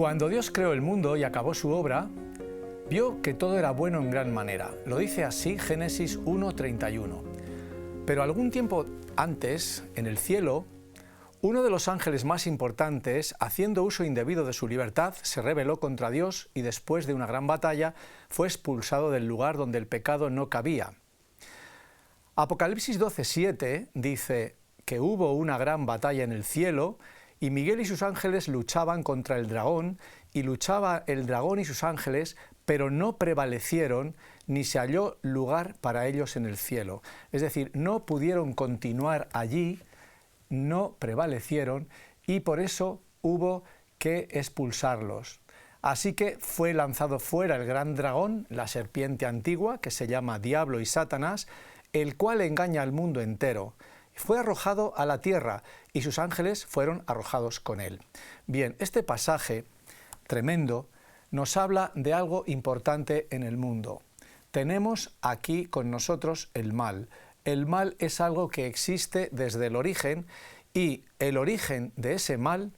Cuando Dios creó el mundo y acabó su obra, vio que todo era bueno en gran manera. Lo dice así Génesis 1:31. Pero algún tiempo antes, en el cielo, uno de los ángeles más importantes, haciendo uso indebido de su libertad, se rebeló contra Dios y después de una gran batalla fue expulsado del lugar donde el pecado no cabía. Apocalipsis 12:7 dice que hubo una gran batalla en el cielo y Miguel y sus ángeles luchaban contra el dragón, y luchaba el dragón y sus ángeles, pero no prevalecieron, ni se halló lugar para ellos en el cielo. Es decir, no pudieron continuar allí, no prevalecieron, y por eso hubo que expulsarlos. Así que fue lanzado fuera el gran dragón, la serpiente antigua, que se llama Diablo y Satanás, el cual engaña al mundo entero. Fue arrojado a la tierra y sus ángeles fueron arrojados con él. Bien, este pasaje tremendo nos habla de algo importante en el mundo. Tenemos aquí con nosotros el mal. El mal es algo que existe desde el origen, y el origen de ese mal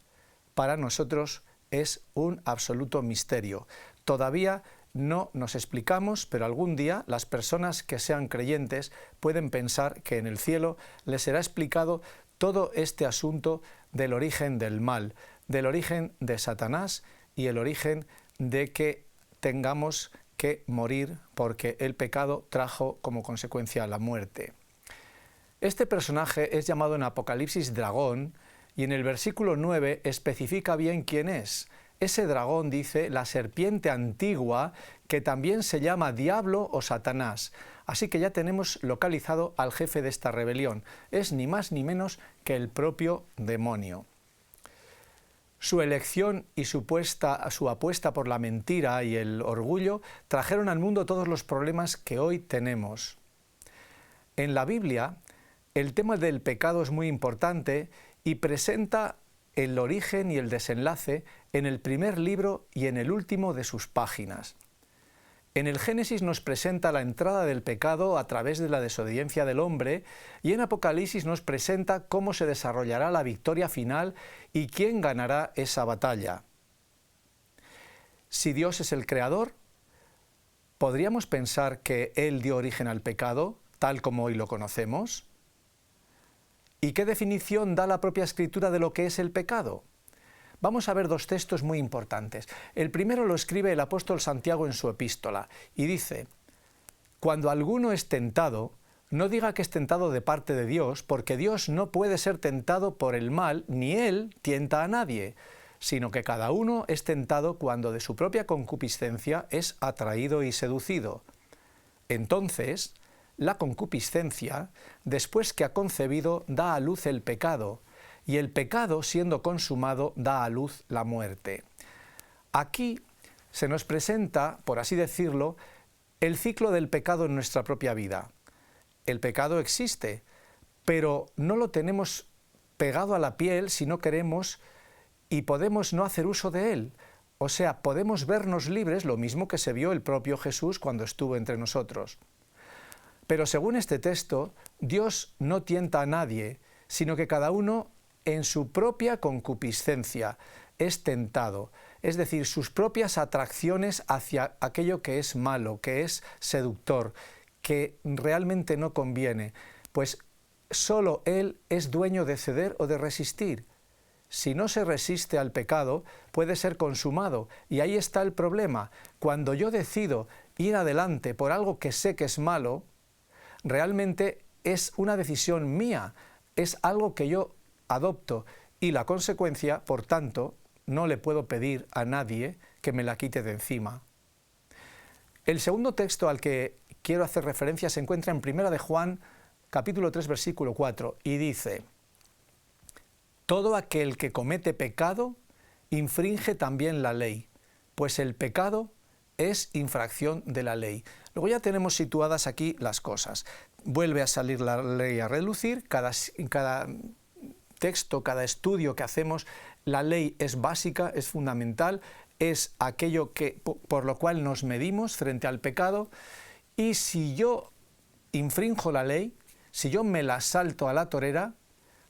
para nosotros es un absoluto misterio. Todavía no nos explicamos, pero algún día las personas que sean creyentes pueden pensar que en el cielo les será explicado todo este asunto del origen del mal, del origen de Satanás y el origen de que tengamos que morir porque el pecado trajo como consecuencia la muerte. Este personaje es llamado en Apocalipsis dragón, y en el versículo 9 especifica bien quién es. Ese dragón, dice, la serpiente antigua, que también se llama Diablo o Satanás. Así que ya tenemos localizado al jefe de esta rebelión. Es ni más ni menos que el propio demonio. Su elección y su apuesta por la mentira y el orgullo trajeron al mundo todos los problemas que hoy tenemos. En la Biblia, el tema del pecado es muy importante y presenta el origen y el desenlace en el primer libro y en el último de sus páginas. En el Génesis nos presenta la entrada del pecado a través de la desobediencia del hombre, y en Apocalipsis nos presenta cómo se desarrollará la victoria final y quién ganará esa batalla. Si Dios es el creador, ¿podríamos pensar que Él dio origen al pecado, tal como hoy lo conocemos? ¿Y qué definición da la propia Escritura de lo que es el pecado? Vamos a ver dos textos muy importantes. El primero lo escribe el apóstol Santiago en su epístola y dice: cuando alguno es tentado, no diga que es tentado de parte de Dios, porque Dios no puede ser tentado por el mal, ni Él tienta a nadie, sino que cada uno es tentado cuando de su propia concupiscencia es atraído y seducido. Entonces, la concupiscencia, después que ha concebido, da a luz el pecado, y el pecado, siendo consumado, da a luz la muerte. Aquí se nos presenta, por así decirlo, el ciclo del pecado en nuestra propia vida. El pecado existe, pero no lo tenemos pegado a la piel si no queremos, y podemos no hacer uso de él. O sea, podemos vernos libres, lo mismo que se vio el propio Jesús cuando estuvo entre nosotros. Pero según este texto, Dios no tienta a nadie, sino que cada uno en su propia concupiscencia es tentado, es decir, sus propias atracciones hacia aquello que es malo, que es seductor, que realmente no conviene, pues solo Él es dueño de ceder o de resistir. Si no se resiste al pecado, puede ser consumado, y ahí está el problema. Cuando yo decido ir adelante por algo que sé que es malo, realmente es una decisión mía, es algo que yo adopto, y la consecuencia, por tanto, no le puedo pedir a nadie que me la quite de encima. El segundo texto al que quiero hacer referencia se encuentra en 1 de Juan, capítulo 3, versículo 4, y dice: todo aquel que comete pecado infringe también la ley, pues el pecado es infracción de la ley. Luego ya tenemos situadas aquí las cosas. Vuelve a salir la ley a relucir, cada texto, cada estudio que hacemos, la ley es básica, es fundamental, es aquello por lo cual nos medimos frente al pecado, y si yo infrinjo la ley, si yo me la salto a la torera,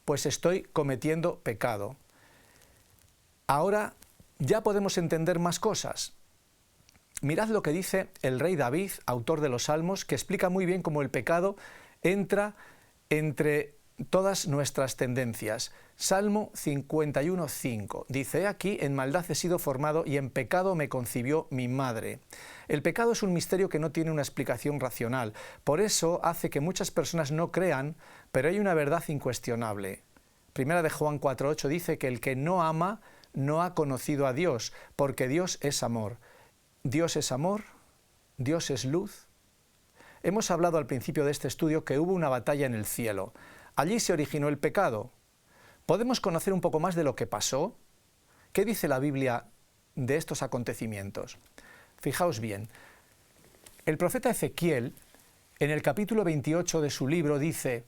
pues estoy cometiendo pecado. Ahora ya podemos entender más cosas. Mirad lo que dice el rey David, autor de los Salmos, que explica muy bien cómo el pecado entra entre todas nuestras tendencias. Salmo 51:5 dice: aquí en maldad he sido formado y en pecado me concibió mi madre. El pecado es un misterio que no tiene una explicación racional, por eso hace que muchas personas no crean, pero hay una verdad incuestionable. Primera de Juan 4:8 dice que el que no ama no ha conocido a Dios, porque Dios es amor. Dios es amor, Dios es luz. Hemos hablado al principio de este estudio que hubo una batalla en el cielo. Allí se originó el pecado. ¿Podemos conocer un poco más de lo que pasó? ¿Qué dice la Biblia de estos acontecimientos? Fijaos bien, el profeta Ezequiel, en el capítulo 28 de su libro, dice: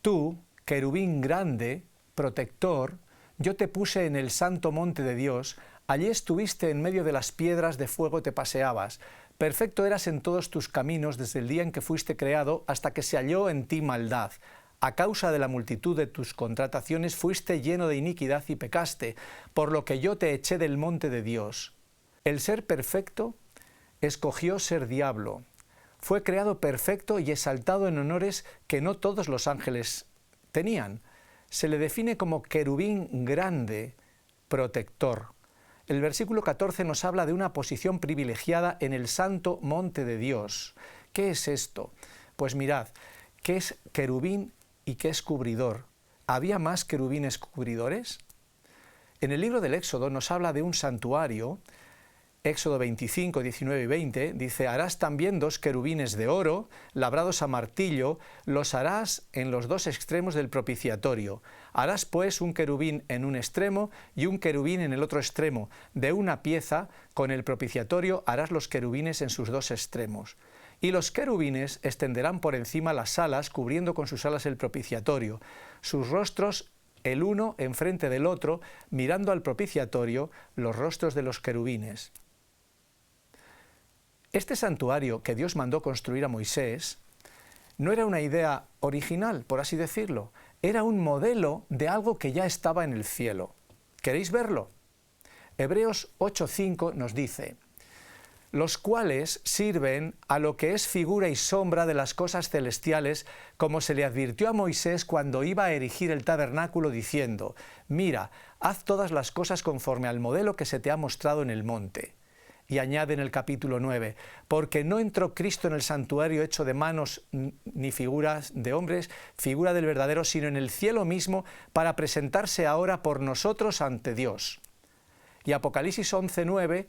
tú, querubín grande, protector, yo te puse en el santo monte de Dios, allí estuviste en medio de las piedras de fuego, te paseabas. Perfecto eras en todos tus caminos desde el día en que fuiste creado hasta que se halló en ti maldad. A causa de la multitud de tus contrataciones fuiste lleno de iniquidad y pecaste, por lo que yo te eché del monte de Dios. El ser perfecto escogió ser diablo. Fue creado perfecto y exaltado en honores que no todos los ángeles tenían. Se le define como querubín grande, protector. El versículo 14 nos habla de una posición privilegiada en el santo monte de Dios. ¿Qué es esto? Pues mirad, ¿qué es querubín y qué es cubridor? ¿Había más querubines cubridores? En el libro del Éxodo nos habla de un santuario. Éxodo 25, 19 y 20 dice: harás también 2 querubines de oro, labrados a martillo, los harás en los 2 extremos del propiciatorio. Harás pues un querubín en un extremo y un querubín en el otro extremo. De una pieza, con el propiciatorio, harás los querubines en sus 2 extremos. Y los querubines extenderán por encima las alas, cubriendo con sus alas el propiciatorio. Sus rostros, el uno enfrente del otro, mirando al propiciatorio, los rostros de los querubines. Este santuario que Dios mandó construir a Moisés no era una idea original, por así decirlo. Era un modelo de algo que ya estaba en el cielo. ¿Queréis verlo? Hebreos 8:5 nos dice: los cuales sirven a lo que es figura y sombra de las cosas celestiales, como se le advirtió a Moisés cuando iba a erigir el tabernáculo, diciendo: mira, haz todas las cosas conforme al modelo que se te ha mostrado en el monte. Y añade en el capítulo 9, porque no entró Cristo en el santuario hecho de manos ni figuras de hombres, figura del verdadero, sino en el cielo mismo, para presentarse ahora por nosotros ante Dios. Y Apocalipsis 11:9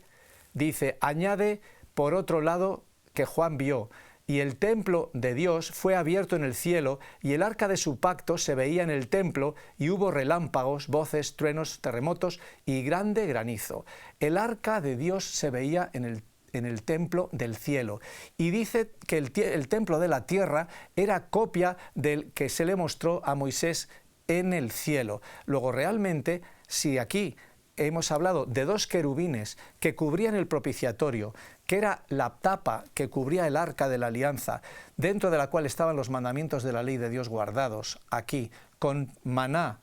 dice, añade por otro lado que Juan vio, y el templo de Dios fue abierto en el cielo, y el arca de su pacto se veía en el templo, y hubo relámpagos, voces, truenos, terremotos y grande granizo. El arca de Dios se veía en el templo del cielo. Y dice que el templo de la tierra era copia del que se le mostró a Moisés en el cielo. Luego, realmente, si aquí hemos hablado de 2 querubines que cubrían el propiciatorio, que era la tapa que cubría el arca de la alianza, dentro de la cual estaban los mandamientos de la ley de Dios guardados aquí, con maná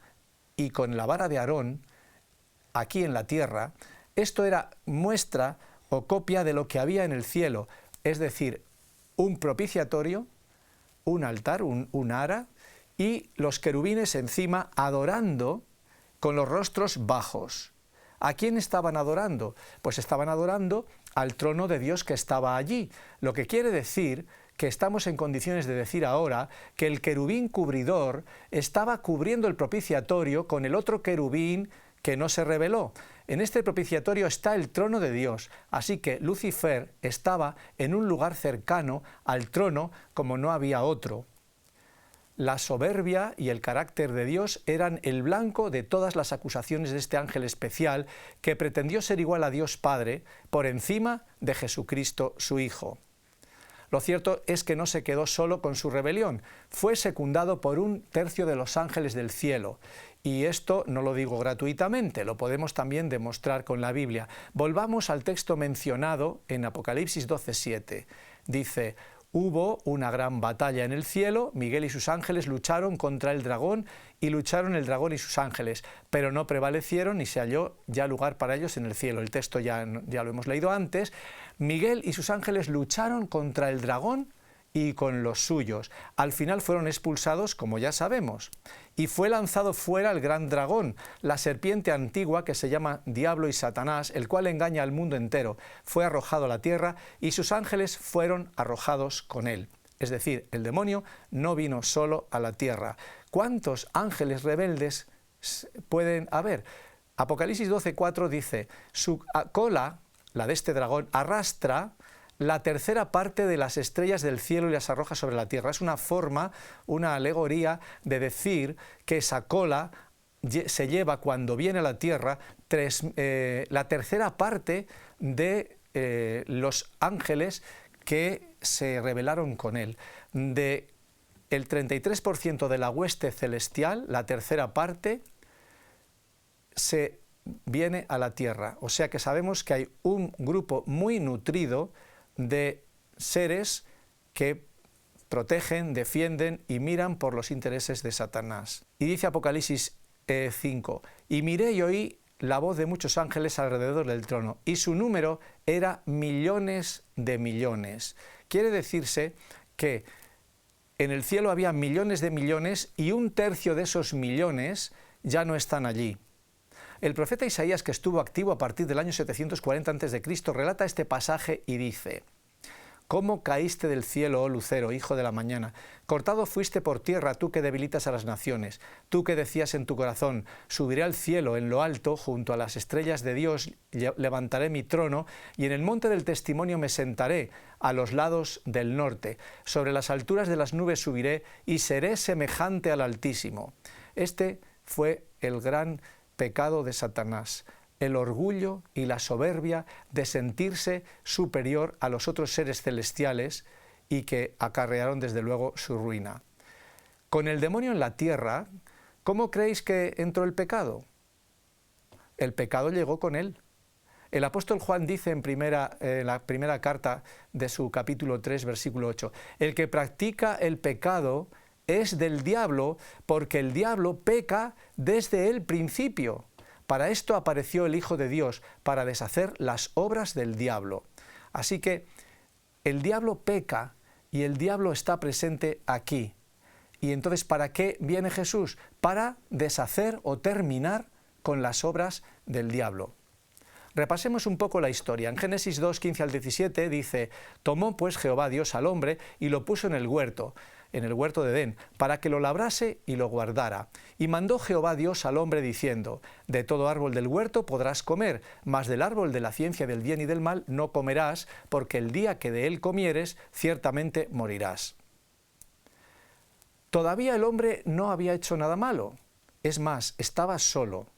y con la vara de Aarón, aquí en la tierra. Esto era muestra o copia de lo que había en el cielo, es decir, un propiciatorio, un altar, un ara, y los querubines encima adorando con los rostros bajos. ¿A quién estaban adorando? Pues estaban adorando al trono de Dios que estaba allí, lo que quiere decir que estamos en condiciones de decir ahora que el querubín cubridor estaba cubriendo el propiciatorio con el otro querubín que no se reveló. En este propiciatorio está el trono de Dios, así que Lucifer estaba en un lugar cercano al trono como no había otro. La soberbia y el carácter de Dios eran el blanco de todas las acusaciones de este ángel especial que pretendió ser igual a Dios Padre por encima de Jesucristo su Hijo. Lo cierto es que no se quedó solo con su rebelión, fue secundado por 1/3 de los ángeles del cielo. Y esto no lo digo gratuitamente, lo podemos también demostrar con la Biblia. Volvamos al texto mencionado en Apocalipsis 12:7. Dice, Hubo una gran batalla en el cielo, Miguel y sus ángeles lucharon contra el dragón y lucharon el dragón y sus ángeles, pero no prevalecieron ni se halló ya lugar para ellos en el cielo. El texto ya lo hemos leído antes. Miguel y sus ángeles lucharon contra el dragón y con los suyos. Al final fueron expulsados, como ya sabemos, y fue lanzado fuera el gran dragón, la serpiente antigua que se llama Diablo y Satanás, el cual engaña al mundo entero. Fue arrojado a la tierra y sus ángeles fueron arrojados con él. Es decir, el demonio no vino solo a la tierra. ¿Cuántos ángeles rebeldes pueden haber? Apocalipsis 12:4 dice, su cola, la de este dragón, arrastra la tercera parte de las estrellas del cielo y las arroja sobre la tierra. Es una forma, una alegoría de decir que esa cola se lleva cuando viene a la tierra la tercera parte de los ángeles que se rebelaron con él. De el 33% de la hueste celestial, la tercera parte, se viene a la tierra. O sea que sabemos que hay un grupo muy nutrido de seres que protegen, defienden y miran por los intereses de Satanás. Y dice Apocalipsis 5, y miré y oí la voz de muchos ángeles alrededor del trono, y su número era millones de millones. Quiere decirse que en el cielo había millones de millones y un tercio de esos millones ya no están allí. El profeta Isaías, que estuvo activo a partir del año 740 a.C., relata este pasaje y dice: ¿Cómo caíste del cielo, oh lucero, hijo de la mañana? Cortado fuiste por tierra, tú que debilitas a las naciones. Tú que decías en tu corazón, subiré al cielo, en lo alto, junto a las estrellas de Dios, levantaré mi trono, y en el monte del testimonio me sentaré, a los lados del norte. Sobre las alturas de las nubes subiré, y seré semejante al Altísimo. Este fue el gran pecado de Satanás, el orgullo y la soberbia de sentirse superior a los otros seres celestiales y que acarrearon desde luego su ruina. Con el demonio en la tierra, ¿cómo creéis que entró el pecado? El pecado llegó con él. El apóstol Juan dice en la primera carta de su capítulo 3, versículo 8, el que practica el pecado es del diablo, porque el diablo peca desde el principio. Para esto apareció el Hijo de Dios, para deshacer las obras del diablo. Así que el diablo peca y el diablo está presente aquí. Y entonces, ¿para qué viene Jesús? Para deshacer o terminar con las obras del diablo. Repasemos un poco la historia. En Génesis 2, 15 al 17 dice, tomó pues Jehová Dios al hombre y lo puso en el huerto de Edén, para que lo labrase y lo guardara. Y mandó Jehová Dios al hombre diciendo, de todo árbol del huerto podrás comer, mas del árbol de la ciencia del bien y del mal no comerás, porque el día que de él comieres, ciertamente morirás. Todavía el hombre no había hecho nada malo, es más, estaba solo.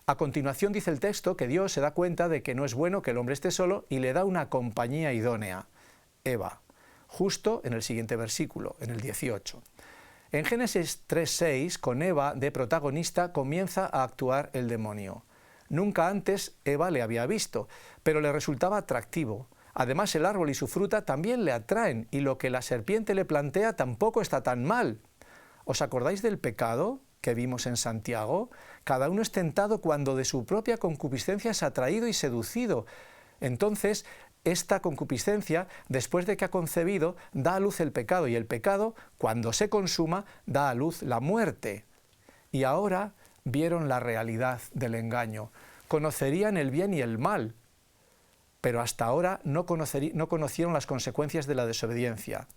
A continuación dice el texto que Dios se da cuenta de que no es bueno que el hombre esté solo y le da una compañía idónea, Eva, justo en el siguiente versículo, en el 18. En Génesis 3:6, con Eva de protagonista, comienza a actuar el demonio. Nunca antes Eva le había visto, pero le resultaba atractivo. Además, el árbol y su fruta también le atraen, y lo que la serpiente le plantea tampoco está tan mal. ¿Os acordáis del pecado que vimos en Santiago? Cada uno es tentado cuando de su propia concupiscencia es atraído y seducido. Entonces, esta concupiscencia, después de que ha concebido, da a luz el pecado, y el pecado, cuando se consuma, da a luz la muerte. Y ahora vieron la realidad del engaño. Conocerían el bien y el mal, pero hasta ahora no conocieron las consecuencias de la desobediencia.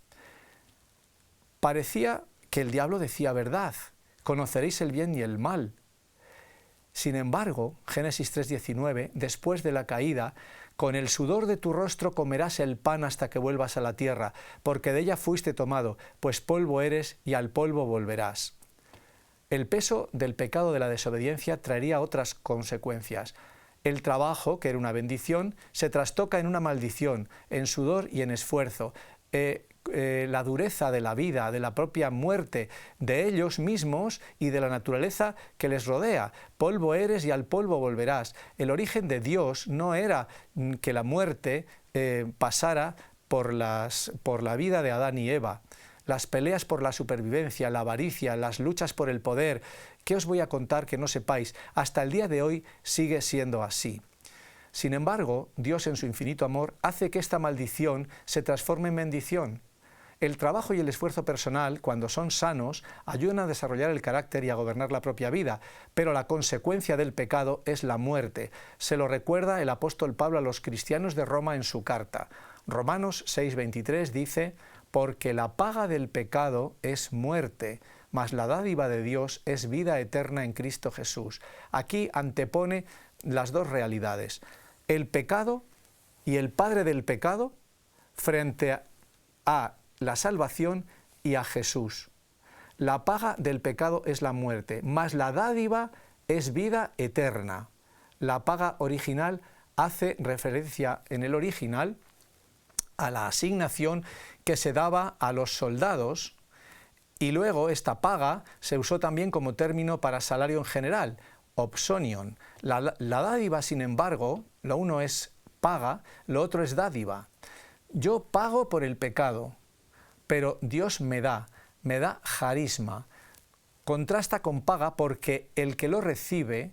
Parecía que el diablo decía verdad, conoceréis el bien y el mal. Sin embargo, Génesis 3:19, después de la caída, con el sudor de tu rostro comerás el pan hasta que vuelvas a la tierra, porque de ella fuiste tomado, pues polvo eres y al polvo volverás. El peso del pecado de la desobediencia traería otras consecuencias. El trabajo, que era una bendición, se trastoca en una maldición, en sudor y en esfuerzo. La dureza de la vida, de la propia muerte de ellos mismos y de la naturaleza que les rodea. Polvo eres y al polvo volverás. El origen de Dios no era que la muerte pasara por la vida de Adán y Eva, las peleas por la supervivencia, la avaricia, las luchas por el poder. ¿Qué os voy a contar que no sepáis? Hasta el día de hoy sigue siendo así. Sin embargo, Dios en su infinito amor hace que esta maldición se transforme en bendición. El trabajo y el esfuerzo personal, cuando son sanos, ayudan a desarrollar el carácter y a gobernar la propia vida, pero la consecuencia del pecado es la muerte. Se lo recuerda el apóstol Pablo a los cristianos de Roma en su carta. Romanos 6:23 dice: «Porque la paga del pecado es muerte, mas la dádiva de Dios es vida eterna en Cristo Jesús». Aquí antepone las dos realidades: el pecado y el padre del pecado frente a la salvación y a Jesús. La paga del pecado es la muerte, mas la dádiva es vida eterna. La paga original hace referencia en el original a la asignación que se daba a los soldados, y luego esta paga se usó también como término para salario en general, opsonion. La dádiva, sin embargo, lo uno es paga, lo otro es dádiva. Yo pago por el pecado, pero Dios me da charisma. Contrasta con paga porque el que lo recibe,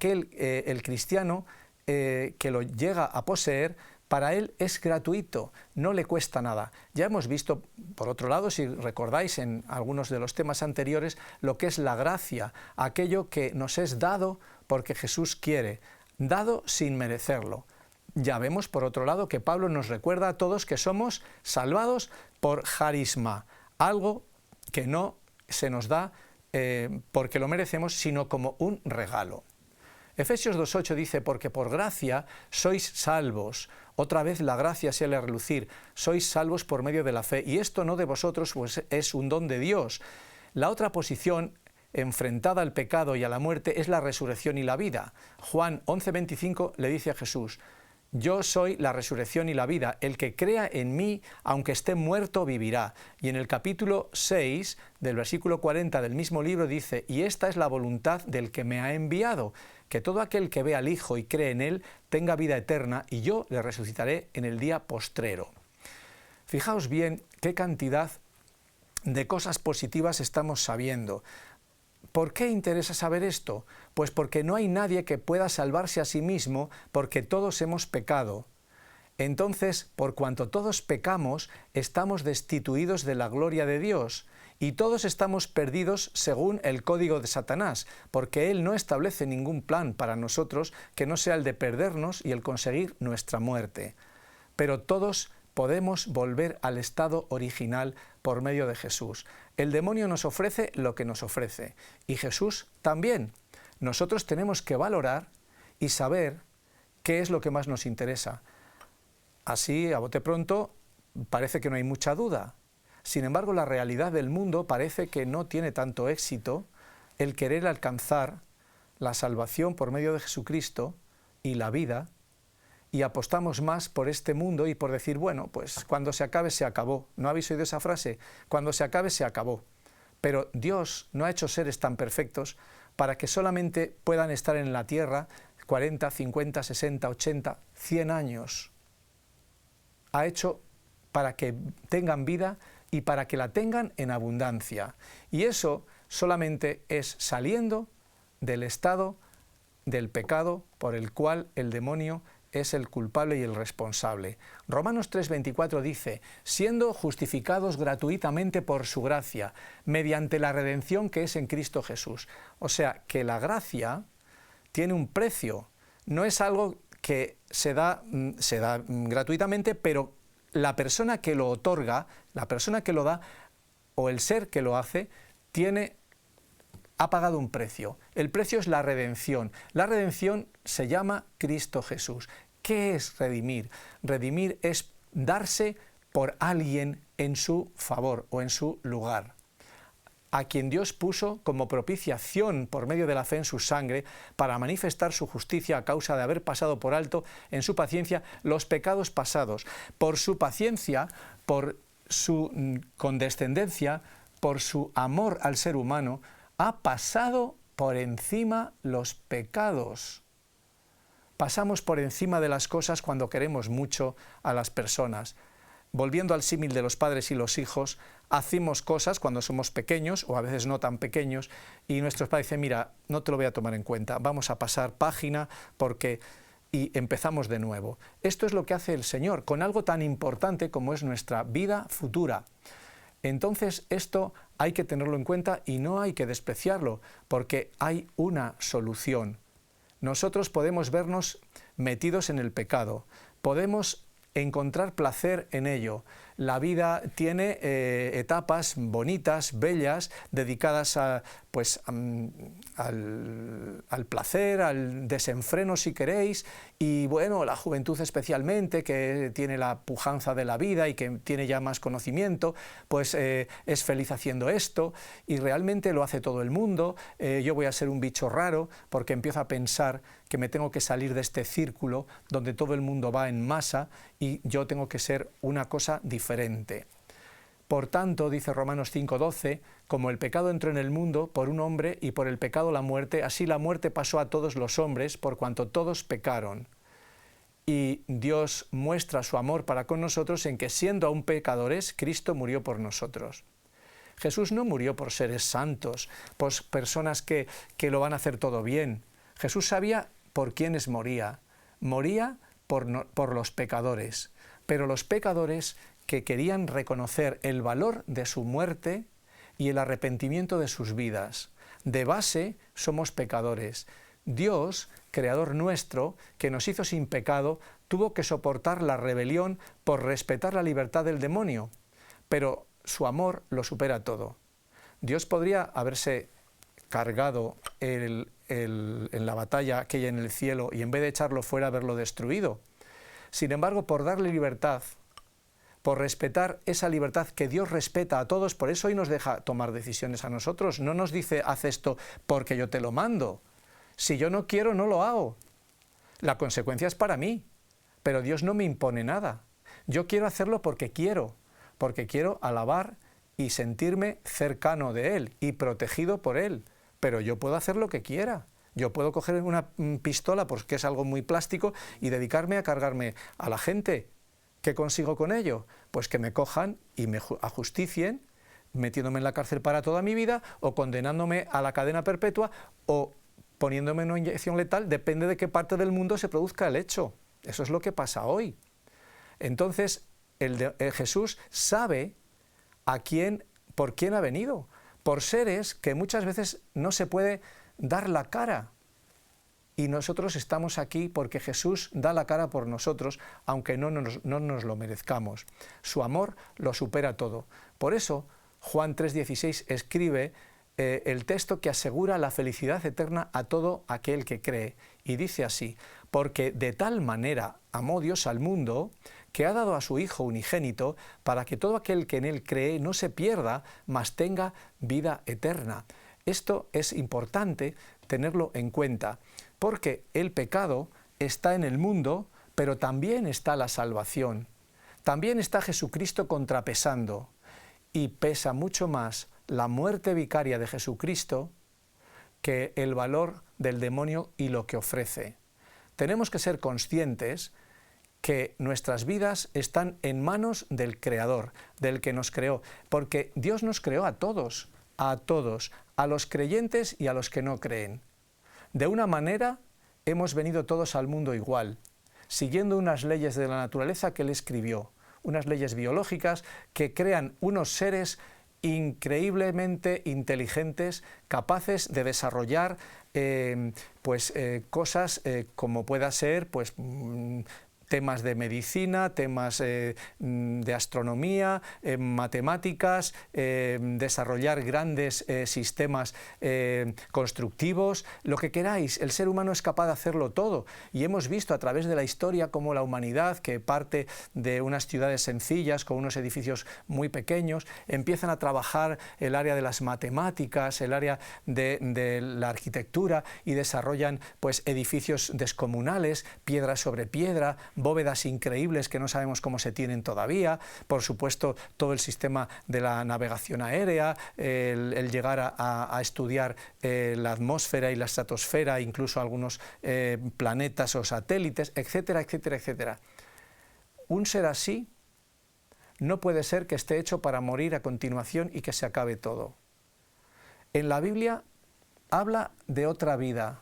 el cristiano que lo llega a poseer, para él es gratuito, no le cuesta nada. Ya hemos visto, por otro lado, si recordáis en algunos de los temas anteriores, lo que es la gracia, aquello que nos es dado porque Jesús quiere, dado sin merecerlo. Ya vemos, por otro lado, que Pablo nos recuerda a todos que somos salvados por charisma, algo que no se nos da porque lo merecemos, sino como un regalo. Efesios 2:8 dice: «Porque por gracia sois salvos». Otra vez la gracia sale a relucir. Sois salvos por medio de la fe. Y esto no de vosotros, pues es un don de Dios. La otra posición enfrentada al pecado y a la muerte es la resurrección y la vida. Juan 11:25 le dice a Jesús: «Yo soy la resurrección y la vida, el que crea en mí, aunque esté muerto, vivirá». Y en el capítulo 6 del versículo 40 del mismo libro dice: «Y esta es la voluntad del que me ha enviado, que todo aquel que ve al Hijo y cree en él tenga vida eterna, y yo le resucitaré en el día postrero». Fijaos bien qué cantidad de cosas positivas estamos sabiendo. ¿Por qué interesa saber esto? Pues porque no hay nadie que pueda salvarse a sí mismo, porque todos hemos pecado. Entonces, por cuanto todos pecamos, estamos destituidos de la gloria de Dios, y todos estamos perdidos según el código de Satanás, porque él no establece ningún plan para nosotros que no sea el de perdernos y el conseguir nuestra muerte. Pero todos podemos volver al estado original por medio de Jesús. El demonio nos ofrece lo que nos ofrece, y Jesús también. Nosotros tenemos que valorar y saber qué es lo que más nos interesa. Así, a bote pronto, parece que no hay mucha duda. Sin embargo, la realidad del mundo parece que no tiene tanto éxito el querer alcanzar la salvación por medio de Jesucristo y la vida, y apostamos más por este mundo y por decir: bueno, pues cuando se acabe, se acabó. ¿No habéis oído esa frase? Cuando se acabe, se acabó. Pero Dios no ha hecho seres tan perfectos para que solamente puedan estar en la tierra 40, 50, 60, 80, 100 años. Ha hecho para que tengan vida y para que la tengan en abundancia. Y eso solamente es saliendo del estado del pecado por el cual el demonio es el culpable y el responsable. Romanos 3:24 dice: «Siendo justificados gratuitamente por su gracia, mediante la redención que es en Cristo Jesús». O sea, que la gracia tiene un precio, no es algo que se da gratuitamente, pero la persona que lo otorga, la persona que lo da, o el ser que lo hace, ha pagado un precio. El precio es la redención. La redención se llama Cristo Jesús. ¿Qué es redimir? Redimir es darse por alguien en su favor o en su lugar, a quien Dios puso como propiciación por medio de la fe en su sangre para manifestar su justicia a causa de haber pasado por alto en su paciencia los pecados pasados. Por su paciencia, por su condescendencia, por su amor al ser humano, ha pasado por encima los pecados. Pasamos por encima de las cosas cuando queremos mucho a las personas. volviendo al símil de los padres y los hijos, hacemos cosas cuando somos pequeños, o a veces no tan pequeños, y nuestros padres dicen, mira, no te lo voy a tomar en cuenta, vamos a pasar página porque... y empezamos de nuevo. Esto es lo que hace el Señor con algo tan importante como es nuestra vida futura. Entonces esto hay que tenerlo en cuenta y no hay que despreciarlo, porque hay una solución. Nosotros podemos vernos metidos en el pecado, podemos encontrar placer en ello. La vida tiene etapas bonitas, bellas, dedicadas al placer, al desenfreno si queréis, y bueno, la juventud especialmente, que tiene la pujanza de la vida y que tiene ya más conocimiento, pues es feliz haciendo esto, y realmente lo hace todo el mundo. Yo voy a ser un bicho raro porque empiezo a pensar que me tengo que salir de este círculo donde todo el mundo va en masa y yo tengo que ser una cosa diferente. Por tanto, dice Romanos 5:12, como el pecado entró en el mundo por un hombre y por el pecado la muerte, así la muerte pasó a todos los hombres por cuanto todos pecaron. Y Dios muestra su amor para con nosotros en que siendo aún pecadores, Cristo murió por nosotros. Jesús no murió por seres santos, por personas que lo van a hacer todo bien. Jesús sabía por quiénes moría. Moría por los pecadores, pero los pecadores que querían reconocer el valor de su muerte y el arrepentimiento de sus vidas. De base somos pecadores. Dios, creador nuestro, que nos hizo sin pecado, tuvo que soportar la rebelión por respetar la libertad del demonio, pero su amor lo supera todo. Dios podría haberse cargado en la batalla aquella en el cielo y en vez de echarlo fuera haberlo destruido. Sin embargo, por darle libertad, por respetar esa libertad que Dios respeta a todos, por eso hoy nos deja tomar decisiones a nosotros. No nos dice, haz esto porque yo te lo mando. Si yo no quiero, no lo hago. La consecuencia es para mí, pero Dios no me impone nada. Yo quiero hacerlo porque quiero alabar y sentirme cercano de Él y protegido por Él. Pero yo puedo hacer lo que quiera. Yo puedo coger una pistola, porque es algo muy plástico, y dedicarme a cargarme a la gente. ¿Qué consigo con ello? Pues que me cojan y me ajusticien, metiéndome en la cárcel para toda mi vida, o condenándome a la cadena perpetua, o poniéndome una inyección letal, depende de qué parte del mundo se produzca el hecho. Eso es lo que pasa hoy. Entonces, Jesús sabe por quién ha venido, por seres que muchas veces no se puede dar la cara. Y nosotros estamos aquí porque Jesús da la cara por nosotros, aunque no nos lo merezcamos. Su amor lo supera todo. Por eso, Juan 3:16 escribe el texto que asegura la felicidad eterna a todo aquel que cree. Y dice así, porque de tal manera amó Dios al mundo, que ha dado a su Hijo unigénito, para que todo aquel que en Él cree no se pierda, mas tenga vida eterna. Esto es importante tenerlo en cuenta, porque el pecado está en el mundo, pero también está la salvación. También está Jesucristo contrapesando, y pesa mucho más la muerte vicaria de Jesucristo que el valor del demonio y lo que ofrece. Tenemos que ser conscientes que nuestras vidas están en manos del Creador, del que nos creó, porque Dios nos creó a todos, a los creyentes y a los que no creen. De una manera hemos venido todos al mundo igual, siguiendo unas leyes de la naturaleza que Él escribió, unas leyes biológicas que crean unos seres increíblemente inteligentes, capaces de desarrollar cosas como pueda ser temas de medicina, temas de astronomía, matemáticas, desarrollar grandes sistemas constructivos, lo que queráis. El ser humano es capaz de hacerlo todo y hemos visto a través de la historia cómo la humanidad, que parte de unas ciudades sencillas con unos edificios muy pequeños, empiezan a trabajar el área de las matemáticas, el área de la arquitectura y desarrollan edificios descomunales, piedra sobre piedra, bóvedas increíbles que no sabemos cómo se tienen todavía, por supuesto todo el sistema de la navegación aérea, el llegar a estudiar la atmósfera y la estratosfera, incluso algunos planetas o satélites, etcétera, etcétera, etcétera. Un ser así no puede ser que esté hecho para morir a continuación y que se acabe todo. En la Biblia habla de otra vida,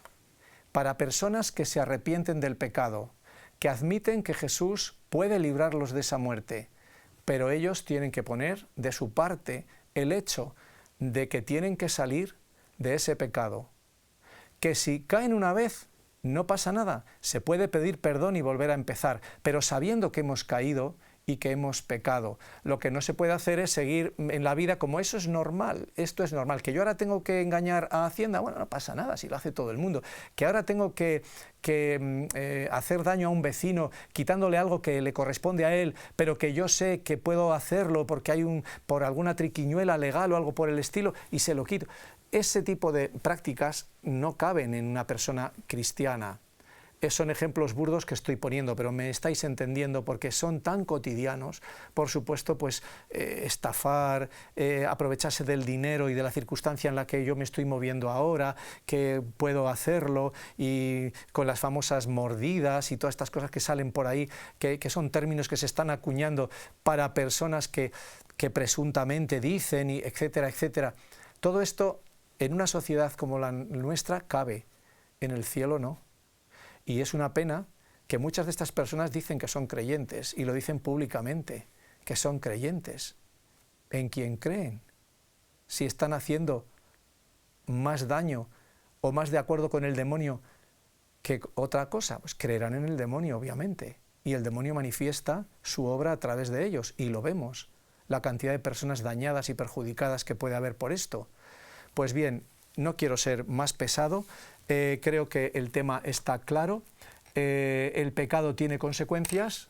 para personas que se arrepienten del pecado, que admiten que Jesús puede librarlos de esa muerte, pero ellos tienen que poner de su parte el hecho de que tienen que salir de ese pecado. Que si caen una vez, no pasa nada, se puede pedir perdón y volver a empezar, pero sabiendo que hemos caído y que hemos pecado. Lo que no se puede hacer es seguir en la vida como eso es normal, esto es normal. Que yo ahora tengo que engañar a Hacienda, bueno, no pasa nada, si lo hace todo el mundo. Que ahora tengo que hacer daño a un vecino quitándole algo que le corresponde a él, pero que yo sé que puedo hacerlo porque hay por alguna triquiñuela legal o algo por el estilo y se lo quito. Ese tipo de prácticas no caben en una persona cristiana. Son ejemplos burdos que estoy poniendo, pero me estáis entendiendo porque son tan cotidianos. Por supuesto, pues estafar, aprovecharse del dinero y de la circunstancia en la que yo me estoy moviendo ahora, que puedo hacerlo, y con las famosas mordidas y todas estas cosas que salen por ahí, que son términos que se están acuñando para personas que presuntamente dicen, y etcétera, etcétera. Todo esto en una sociedad como la nuestra cabe, en el cielo no. Y es una pena que muchas de estas personas dicen que son creyentes y lo dicen públicamente, que son creyentes. ¿En quién creen? Si están haciendo más daño o más de acuerdo con el demonio que otra cosa, pues creerán en el demonio, obviamente. Y el demonio manifiesta su obra a través de ellos, y lo vemos, la cantidad de personas dañadas y perjudicadas que puede haber por esto. Pues bien, no quiero ser más pesado, creo que el tema está claro, el pecado tiene consecuencias,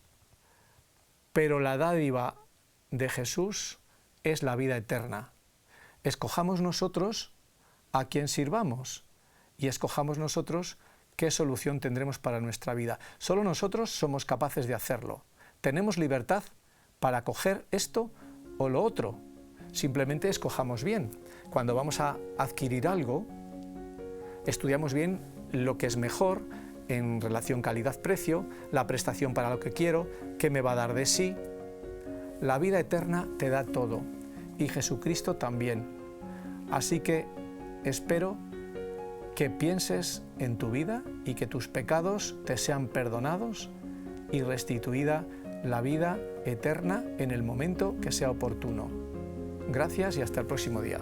pero la dádiva de Jesús es la vida eterna. Escojamos nosotros a quién sirvamos y escojamos nosotros qué solución tendremos para nuestra vida. Solo nosotros somos capaces de hacerlo. Tenemos libertad para coger esto o lo otro. Simplemente escojamos bien. Cuando vamos a adquirir algo, estudiamos bien lo que es mejor en relación calidad-precio, la prestación para lo que quiero, qué me va a dar de sí. La vida eterna te da todo, y Jesucristo también. Así que espero que pienses en tu vida y que tus pecados te sean perdonados y restituida la vida eterna en el momento que sea oportuno. Gracias y hasta el próximo día.